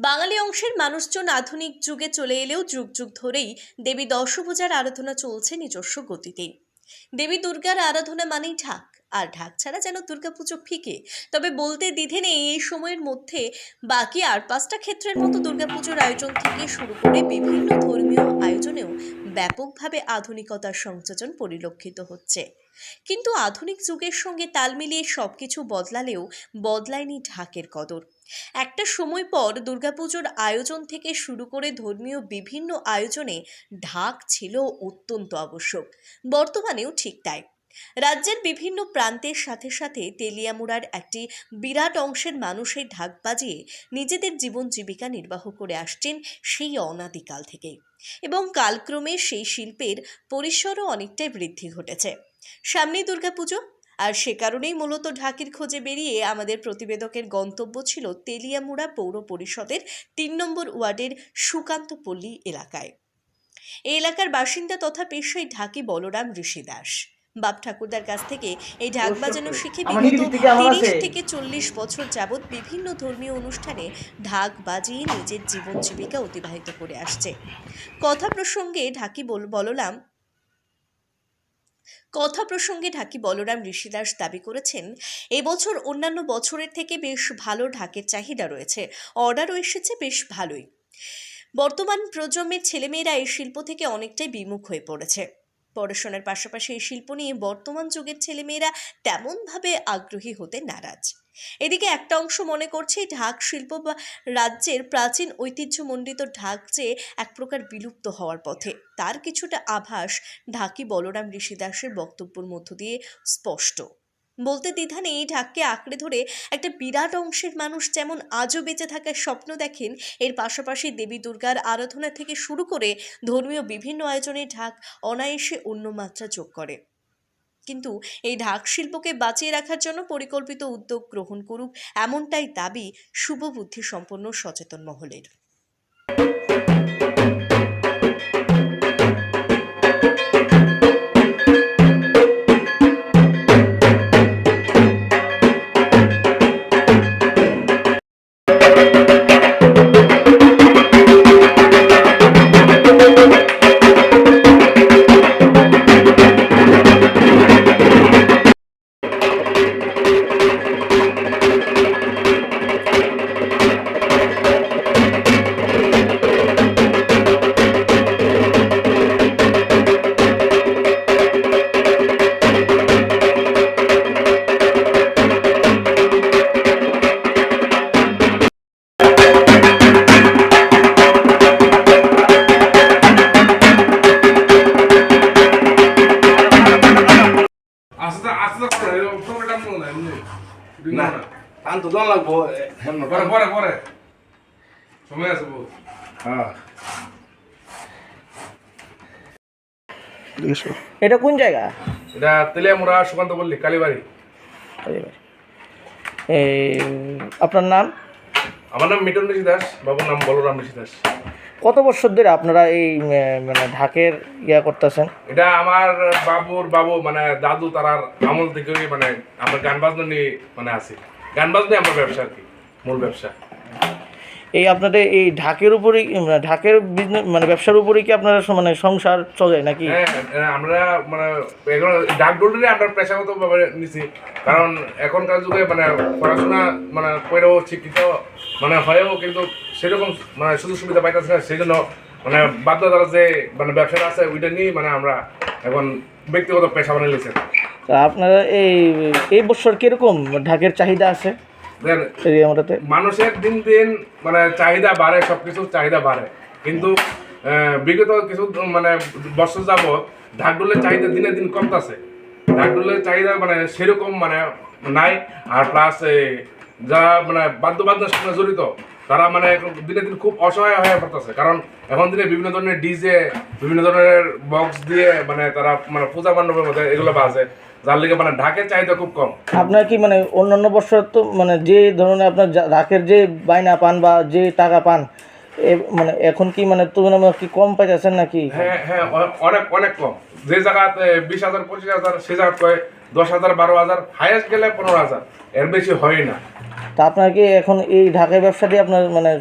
বাঙালি অংশের মানুষজন আধুনিক যুগে চলে এলেও যুগ যুগ ধরেই দেবী দশভুজার আরাধনা চলছে নিজস্ব গতিতে। দেবী দুর্গার আরাধনা মানেই ঢাক, আর ঢাক ছাড়া যেন দুর্গাপুজো ফিকে। তবে বলতে দ্বিধে নেই, এই সময়ের মধ্যে বাকি আর 5টা ক্ষেত্রের মতো দুর্গাপুজোর আয়োজন থেকে শুরু করে বিভিন্ন ধর্মীয় আয়োজনেও ব্যাপকভাবে আধুনিকতার সংযোজন পরিলক্ষিত হচ্ছে। কিন্তু আধুনিক যুগের সঙ্গে তাল মিলিয়ে সবকিছু বদলালেও বদলায়নি ঢাকের কদর। একটা সময় পর দুর্গাপুজোর আয়োজন থেকে শুরু করে ধর্মীয় বিভিন্ন আয়োজনে ঢাক ছিল অত্যন্ত আবশ্যক, বর্তমানেও ঠিক তাই। রাজ্যের বিভিন্ন প্রান্তের সাথে সাথে তেলিয়ামুড়ার একটি বিরাট অংশের মানুষ এই ঢাক বাজিয়ে নিজেদের জীবন জীবিকা নির্বাহ করে আসছেন সেই অনাদিকাল থেকেই, এবং কালক্রমে সেই শিল্পের পরিসরও অনেকটাই বৃদ্ধি ঘটেছে। সামনেই দুর্গাপুজো, আর সে কারণেই মূলত ঢাকের খোঁজে বেরিয়ে আমাদের প্রতিবেদকের গন্তব্য ছিল তেলিয়ামুড়া পৌর পরিষদের 3 নম্বর ওয়ার্ডের সুকান্তপল্লী এলাকায়। এই এলাকার বাসিন্দা তথা পেশায় ঢাকি বলরাম ঋষি দাস বাপ ঠাকুরদার কাছ থেকে এই ঢাক বাজানো শিখে বিগত 30 থেকে 40 বছর যাবৎ বিভিন্ন ধর্মীয় অনুষ্ঠানে ঢাক বাজিয়ে নিজের জীবন জীবিকা অতিবাহিত করে আসছে। কথা প্রসঙ্গে ঢাকি বলরাম ঋষি দাস দাবি করেছেন, এবছর অন্যান্য বছরের থেকে বেশ ভালো ঢাকের চাহিদা রয়েছে, অর্ডারও এসেছে বেশ ভালোই। বর্তমান প্রজন্মের ছেলেমেয়েরা এই শিল্প থেকে অনেকটাই বিমুখ হয়ে পড়েছে। পড়াশোনার পাশাপাশি এই শিল্প নিয়ে বর্তমান যুগের ছেলেমেয়েরা তেমনভাবে আগ্রহী হতে নারাজ। এদিকে একটা অংশ মনে করছে ঢাক শিল্প বা রাজ্যের প্রাচীন ঐতিহ্যমণ্ডিত ঢাক যে এক প্রকার বিলুপ্ত হওয়ার পথে, তার কিছুটা আভাস ঢাকি বলরাম ঋষি দাসের বক্তব্যের মধ্য দিয়ে স্পষ্ট। বলতে দ্বিধা নেই, ঢাককে আঁকড়ে ধরে একটা বিরাট অংশের মানুষ যেমন আজও বেঁচে থাকার স্বপ্ন দেখেন, এর পাশাপাশি দেবী দুর্গার আরাধনা থেকে শুরু করে ধর্মীয় বিভিন্ন আয়োজনে ঢাক অনায়াসে অন্য মাত্রা যোগ করে। কিন্তু এই ঢাক শিল্পকে বাঁচিয়ে রাখার জন্য পরিকল্পিত উদ্যোগ গ্রহণ করুক, এমনটাই দাবি শুভবুদ্ধি সম্পন্ন সচেতন মহলের। না টান তো দন লাগবো পরে পরে পরে সময় আছে বহু। হ্যাঁ এটা কোন জায়গা? এটা তেলিয়ামুড়া সুকান্তপল্লী কালীবাড়ি। আপনার নাম? আমার নাম মিটন ঋষি দাস, বাবুর নাম বলরাম ঋষি দাস। কত বছর ধরে আপনারা এই মানে ঢাকের করতেছেন? এটা আমার বাবু মানে দাদু তারার আমল থেকে মানে আমরা গান বাজনা নিয়ে মানে আছি, গান বাজনাই আমার ব্যবসা আর কি, মূল ব্যবসা। এই আপনাদের এই ঢাকের উপরেই ঢাকের বিজনেস মানে ব্যবসার উপরেই কি আপনারা মানে সংসার চলে নাকি? হ্যাঁ আমরা মানে এখন ঢাক ডোলটাই আমরা পেশাগতভাবে নিছি, কারণ এখনকার যুগে মানে পড়াশোনা মানে করেও শিক্ষিত মানে হয়েও কিন্তু সেরকম মানে সুযোগ সুবিধা পাইতেছে না, সেই জন্য মানে বাধ্যতারা যে মানে ব্যবসাটা আছে ওইটা নিয়ে মানে আমরা এখন ব্যক্তিগত পেশা বানিয়ে নিয়েছি। তা আপনারা এই বছর কিরকম ঢাকের চাহিদা আছে? মানুষের দিন দিন মানে চাহিদা বাড়ে, সবকিছুর চাহিদা বাড়ে, কিন্তু বিগত কিছু মানে বছর যাবৎ ঢাকডোলের চাহিদা দিনে দিন কমতেছে। ঢাকডোলের চাহিদা মানে সেরকম মানে নাই, আর প্লাস যারা মানে বাদ্যবাদনের সঙ্গে জড়িত তারা মানে দিনে দিন খুব অসহায় হয়ে পড়তেছে, কারণ এখন দিনে বিভিন্ন ধরনের ডিজে বিভিন্ন ধরনের বক্স দিয়ে মানে তারা মানে পূজা মণ্ডপের মধ্যে এগুলো বাজে, যার লিগে মানে ঢাকের চাহিদা খুব কম। আপনার কি মানে অন্যান্য বছর তো মানে যে ধরনের আপনার ঢাকের যে বায়না পান বা যে টাকা পান মানে এখন কি মানে তুলনামূলক কি কম পাইতেছেন নাকি? হ্যাঁ হ্যাঁ অনেক অনেক কম। যে জায়গাতে 20,000 25,000 সে জায়গায় 10,000 12,000, হাইয়েস্ট গেলে 15,000, এর বেশি হয় না। তা আপনার কি এখন এই ঢাকাই ব্যবসা দিয়ে আপনার মানে